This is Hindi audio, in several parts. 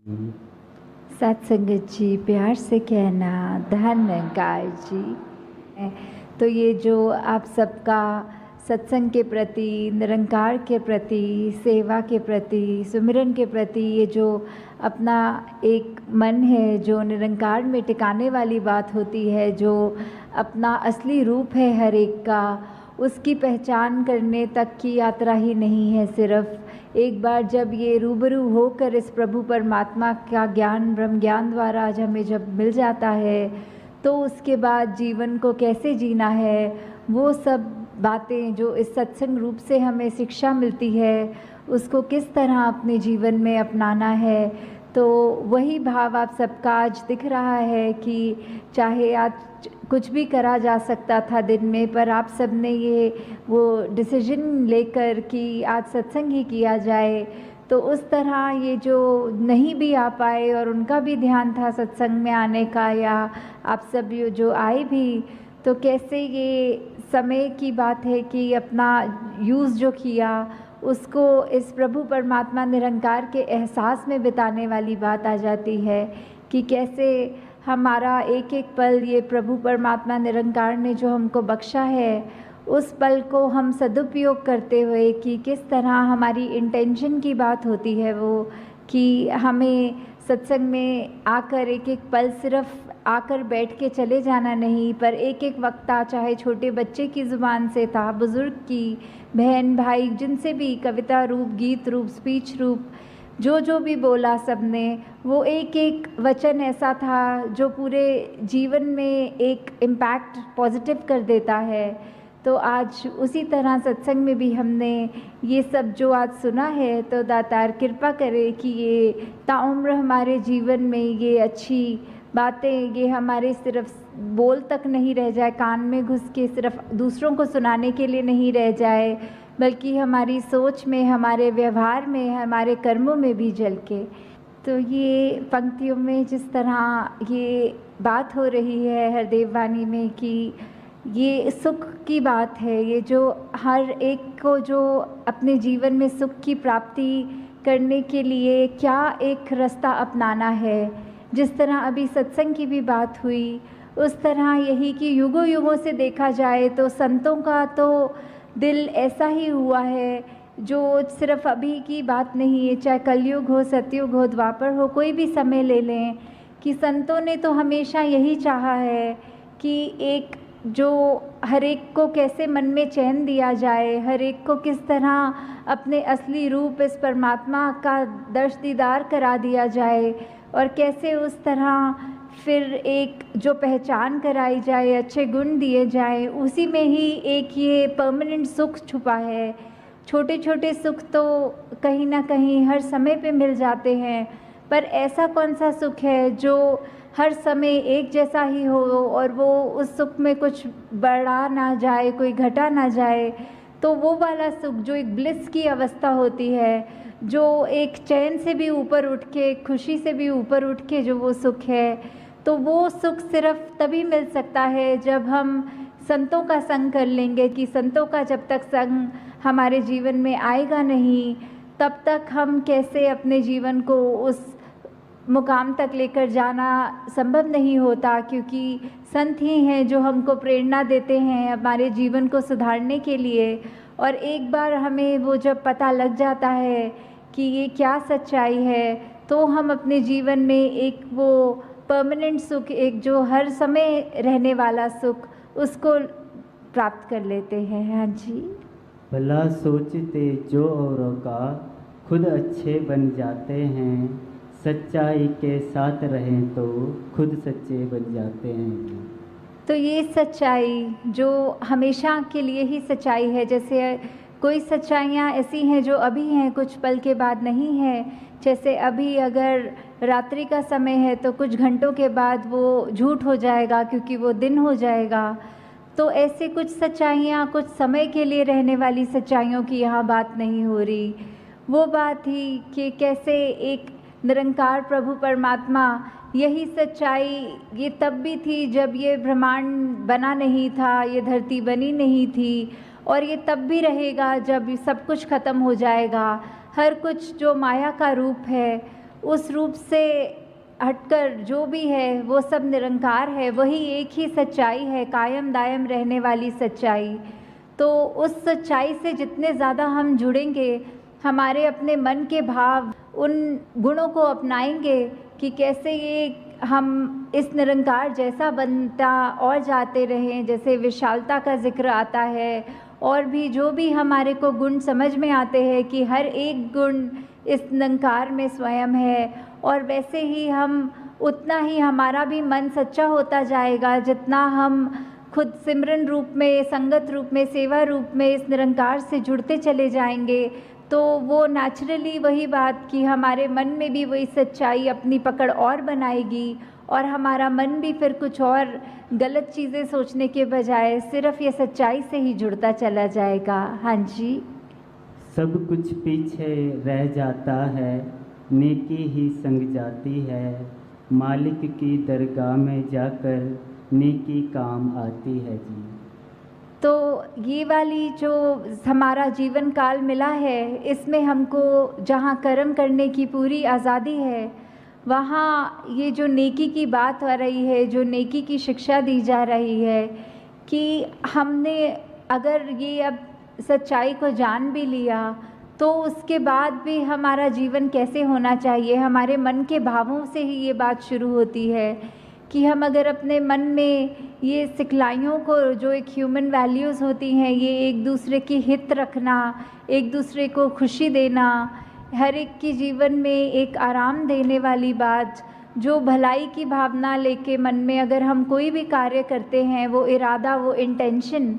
सत्संगत जी, प्यार से कहना धन्यकार जी। तो ये जो आप सबका सत्संग के प्रति, निरंकार के प्रति, सेवा के प्रति, सुमिरन के प्रति ये जो अपना एक मन है जो निरंकार में टिकाने वाली बात होती है, जो अपना असली रूप है हर एक का, उसकी पहचान करने तक की यात्रा ही नहीं है। सिर्फ एक बार जब ये रूबरू होकर इस प्रभु परमात्मा का ज्ञान, ब्रह्म ज्ञान द्वारा आज हमें जब मिल जाता है, तो उसके बाद जीवन को कैसे जीना है, वो सब बातें जो इस सत्संग रूप से हमें शिक्षा मिलती है, उसको किस तरह अपने जीवन में अपनाना है। तो वही भाव आप सबका आज दिख रहा है कि चाहे आज कुछ भी करा जा सकता था दिन में, पर आप सब ने ये वो डिसीजन लेकर कि आज सत्संग ही किया जाए। तो उस तरह ये जो नहीं भी आ पाए और उनका भी ध्यान था सत्संग में आने का, या आप सब जो आए भी, तो कैसे ये समय की बात है कि अपना यूज़ जो किया उसको इस प्रभु परमात्मा निरंकार के एहसास में बिताने वाली बात आ जाती है कि कैसे हमारा एक एक पल ये प्रभु परमात्मा निरंकार ने जो हमको बख्शा है, उस पल को हम सदुपयोग करते हुए कि किस तरह हमारी इंटेंशन की बात होती है वो कि हमें सत्संग में आकर एक एक पल सिर्फ आकर बैठ के चले जाना नहीं, पर एक एक वक्ता, चाहे छोटे बच्चे की ज़ुबान से था, बुज़ुर्ग की, बहन भाई, जिनसे भी कविता रूप, गीत रूप, स्पीच रूप, जो भी बोला सबने, वो एक एक वचन ऐसा था जो पूरे जीवन में एक इम्पैक्ट पॉजिटिव कर देता है। तो आज उसी तरह सत्संग में भी हमने ये सब जो आज सुना है, तो दातार कृपा करे कि ये ताउम्र हमारे जीवन में ये अच्छी बातें, ये हमारे सिर्फ बोल तक नहीं रह जाए, कान में घुस के सिर्फ दूसरों को सुनाने के लिए नहीं रह जाए, बल्कि हमारी सोच में, हमारे व्यवहार में, हमारे कर्मों में भी झलके। तो ये पंक्तियों में जिस तरह ये बात हो रही है हरदेव वाणी में कि ये सुख की बात है, ये जो हर एक को जो अपने जीवन में सुख की प्राप्ति करने के लिए क्या एक रास्ता अपनाना है। जिस तरह अभी सत्संग की भी बात हुई, उस तरह यही कि युगों युगों से देखा जाए तो संतों का तो दिल ऐसा ही हुआ है जो सिर्फ अभी की बात नहीं है, चाहे कलयुग हो, सतयुग हो, द्वापर हो, कोई भी समय ले लें, कि संतों ने तो हमेशा यही चाहा है कि एक जो हर एक को कैसे मन में चैन दिया जाए, हर एक को किस तरह अपने असली रूप इस परमात्मा का दर्श दीदार करा दिया जाए, और कैसे उस तरह फिर एक जो पहचान कराई जाए, अच्छे गुण दिए जाए, उसी में ही एक ये परमानेंट सुख छुपा है। छोटे छोटे सुख तो कहीं ना कहीं हर समय पे मिल जाते हैं, पर ऐसा कौन सा सुख है जो हर समय एक जैसा ही हो और वो उस सुख में कुछ बढ़ा ना जाए, कोई घटा ना जाए। तो वो वाला सुख जो एक ब्लिस की अवस्था होती है, जो एक चैन से भी ऊपर उठ के, खुशी से भी ऊपर उठ के जो वो सुख है, तो वो सुख सिर्फ तभी मिल सकता है जब हम संतों का संग कर लेंगे। कि संतों का जब तक संग हमारे जीवन में आएगा नहीं, तब तक हम कैसे अपने जीवन को उस मुकाम तक लेकर जाना संभव नहीं होता, क्योंकि संत ही हैं जो हमको प्रेरणा देते हैं हमारे जीवन को सुधारने के लिए। और एक बार हमें वो जब पता लग जाता है कि ये क्या सच्चाई है, तो हम अपने जीवन में एक वो परमानेंट सुख, एक जो हर समय रहने वाला सुख, उसको प्राप्त कर लेते हैं। हाँ जी। भला सोचते जो औरों का खुद अच्छे बन जाते हैं, सच्चाई के साथ रहें तो खुद सच्चे बन जाते हैं। तो ये सच्चाई जो हमेशा के लिए ही सच्चाई है, जैसे कोई सच्चाइयाँ ऐसी हैं जो अभी हैं, कुछ पल के बाद नहीं है। जैसे अभी अगर रात्रि का समय है तो कुछ घंटों के बाद वो झूठ हो जाएगा, क्योंकि वो दिन हो जाएगा। तो ऐसे कुछ सच्चाइयाँ कुछ समय के लिए रहने वाली सच्चाइयों की यहाँ बात नहीं हो रही। वो बात ही कि कैसे एक निरंकार प्रभु परमात्मा, यही सच्चाई ये तब भी थी जब ये ब्रह्मांड बना नहीं था, ये धरती बनी नहीं थी, और ये तब भी रहेगा जब सब कुछ ख़त्म हो जाएगा। हर कुछ जो माया का रूप है उस रूप से हटकर जो भी है वो सब निरंकार है, वही एक ही सच्चाई है, कायम दायम रहने वाली सच्चाई। तो उस सच्चाई से जितने ज़्यादा हम जुड़ेंगे, हमारे अपने मन के भाव उन गुणों को अपनाएंगे कि कैसे ये हम इस निरंकार जैसा बनता और जाते रहें। जैसे विशालता का जिक्र आता है, और भी जो भी हमारे को गुण समझ में आते हैं कि हर एक गुण इस निरंकार में स्वयं है, और वैसे ही हम उतना ही हमारा भी मन सच्चा होता जाएगा जितना हम खुद सिमरन रूप में, संगत रूप में, सेवा रूप में इस निरंकार से जुड़ते चले जाएंगे। तो वो नेचुरली वही बात कि हमारे मन में भी वही सच्चाई अपनी पकड़ और बनाएगी, और हमारा मन भी फिर कुछ और गलत चीज़ें सोचने के बजाय सिर्फ ये सच्चाई से ही जुड़ता चला जाएगा। हाँ जी। सब कुछ पीछे रह जाता है, नेकी ही संग जाती है, मालिक की दरगाह में जाकर नेकी काम आती है जी। तो ये वाली जो हमारा जीवन काल मिला है, इसमें हमको जहाँ कर्म करने की पूरी आज़ादी है, वहाँ ये जो नेकी की बात हो रही है, जो नेकी की शिक्षा दी जा रही है कि हमने अगर ये अब सच्चाई को जान भी लिया तो उसके बाद भी हमारा जीवन कैसे होना चाहिए, हमारे मन के भावों से ही ये बात शुरू होती है कि हम अगर अपने मन में ये सिखलाइयों को, जो एक ह्यूमन वैल्यूज़ होती हैं, ये एक दूसरे की हित रखना, एक दूसरे को खुशी देना, हर एक के जीवन में एक आराम देने वाली बात, जो भलाई की भावना लेके मन में अगर हम कोई भी कार्य करते हैं, वो इरादा, वो इंटेंशन,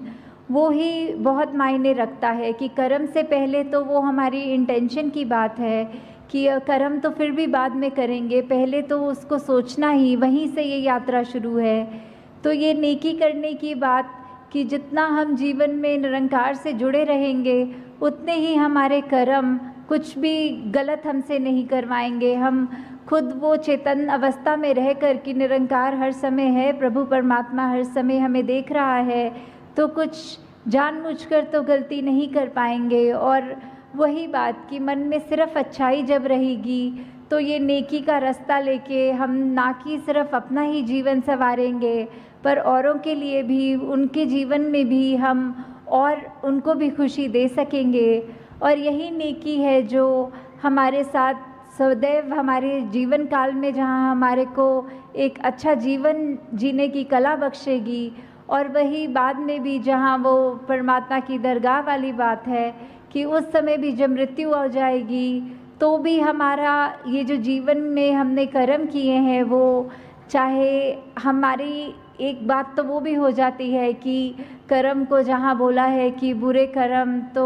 वो ही बहुत मायने रखता है कि कर्म से पहले तो वो हमारी इंटेंशन की बात है कि कर्म तो फिर भी बाद में करेंगे, पहले तो उसको सोचना ही, वहीं से ये यात्रा शुरू है। तो ये नेकी करने की बात कि जितना हम जीवन में निरंकार से जुड़े रहेंगे, उतने ही हमारे कर्म कुछ भी गलत हमसे नहीं करवाएंगे। हम खुद वो चेतन अवस्था में रह कर कि निरंकार हर समय है, प्रभु परमात्मा हर समय हमें देख रहा है, तो कुछ जानबूझकर तो गलती नहीं कर पाएंगे। और वही बात कि मन में सिर्फ अच्छाई जब रहेगी तो ये नेकी का रास्ता लेके हम ना कि सिर्फ अपना ही जीवन संवारेंगे, पर औरों के लिए भी, उनके जीवन में भी हम और उनको भी खुशी दे सकेंगे। और यही नेकी है जो हमारे साथ सदैव हमारे जीवन काल में, जहाँ हमारे को एक अच्छा जीवन जीने की कला बख्शेगी, और वही बाद में भी जहाँ वो परमात्मा की दरगाह वाली बात है कि उस समय भी जब मृत्यु आ जाएगी तो भी हमारा ये जो जीवन में हमने कर्म किए हैं, वो चाहे हमारी एक बात तो वो भी हो जाती है कि कर्म को जहाँ बोला है कि बुरे कर्म तो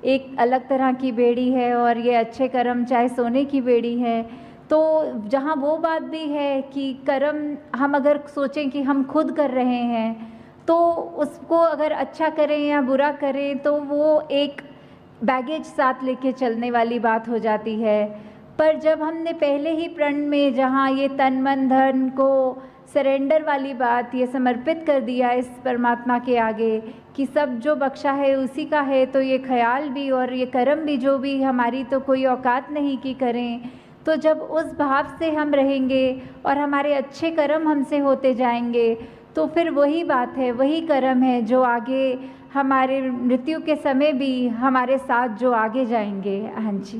एक अलग तरह की बेड़ी है और ये अच्छे कर्म चाहे सोने की बेड़ी है। तो जहाँ वो बात भी है कि कर्म हम अगर सोचें कि हम खुद कर रहे हैं, तो उसको अगर अच्छा करें या बुरा करें तो वो एक बैगेज साथ लेके चलने वाली बात हो जाती है। पर जब हमने पहले ही प्रण में जहाँ ये तन मन धन को सरेंडर वाली बात, ये समर्पित कर दिया इस परमात्मा के आगे कि सब जो बख्शा है उसी का है, तो ये ख्याल भी और ये कर्म भी जो भी हमारी तो कोई औकात नहीं कि करें। तो जब उस भाव से हम रहेंगे और हमारे अच्छे कर्म हमसे होते जाएंगे, तो फिर वही बात है, वही कर्म है जो आगे हमारे मृत्यु के समय भी हमारे साथ जो आगे जाएंगे। हाँ जी।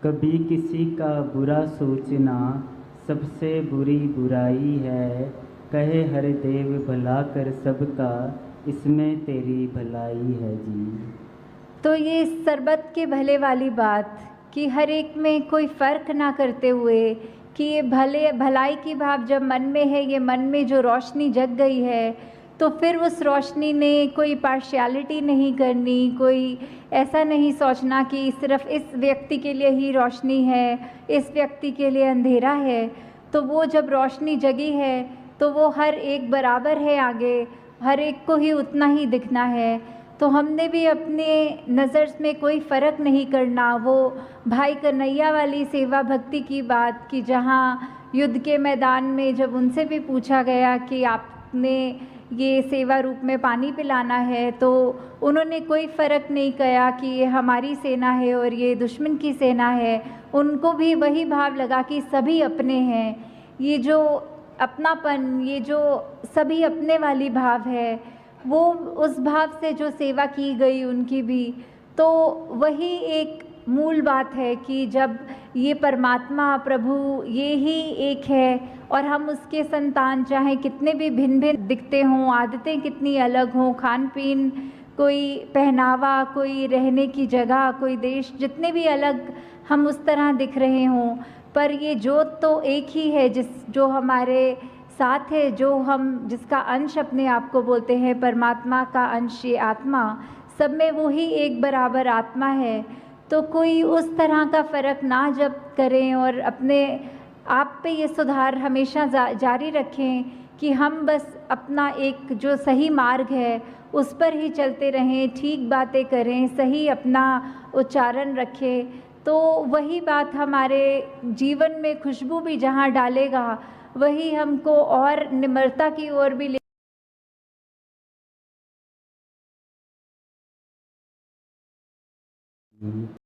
कभी किसी का बुरा सोचना सबसे बुरी बुराई है, कहे हर देव भला कर सबका, इसमें तेरी भलाई है जी। तो ये सरबत के भले वाली बात कि हर एक में कोई फ़र्क ना करते हुए कि ये भलाई की भाव जब मन में है, ये मन में जो रोशनी जग गई है, तो फिर उस रोशनी ने कोई पार्शियलिटी नहीं करनी, कोई ऐसा नहीं सोचना कि सिर्फ इस व्यक्ति के लिए ही रोशनी है, इस व्यक्ति के लिए अंधेरा है। तो वो जब रोशनी जगी है तो वो हर एक बराबर है, आगे हर एक को ही उतना ही दिखना है। तो हमने भी अपने नज़र में कोई फ़र्क नहीं करना। वो भाई कन्हैया वाली सेवा भक्ति की बात कि जहाँ युद्ध के मैदान में जब उनसे भी पूछा गया कि आपने ये सेवा रूप में पानी पिलाना है, तो उन्होंने कोई फ़र्क नहीं किया कि ये हमारी सेना है और ये दुश्मन की सेना है। उनको भी वही भाव लगा कि सभी अपने हैं। ये जो अपनापन, ये जो सभी अपने वाली भाव है, वो उस भाव से जो सेवा की गई उनकी भी, तो वही एक मूल बात है कि जब ये परमात्मा प्रभु ये ही एक है और हम उसके संतान, चाहे कितने भी भिन्न भिन्न दिखते हों, आदतें कितनी अलग हों, खान पीन, कोई पहनावा, कोई रहने की जगह, कोई देश, जितने भी अलग हम उस तरह दिख रहे हों, पर ये जोत तो एक ही है जो हमारे साथ है, जो हम जिसका अंश अपने आप को बोलते हैं, परमात्मा का अंश ये आत्मा, सब में वो ही एक बराबर आत्मा है। तो कोई उस तरह का फ़र्क ना जब करें और अपने आप पे ये सुधार हमेशा जारी रखें कि हम बस अपना एक जो सही मार्ग है उस पर ही चलते रहें, ठीक बातें करें, सही अपना उच्चारण रखें, तो वही बात हमारे जीवन में खुशबू भी जहाँ डालेगा, वही हमको और निम्रता की ओर भी ले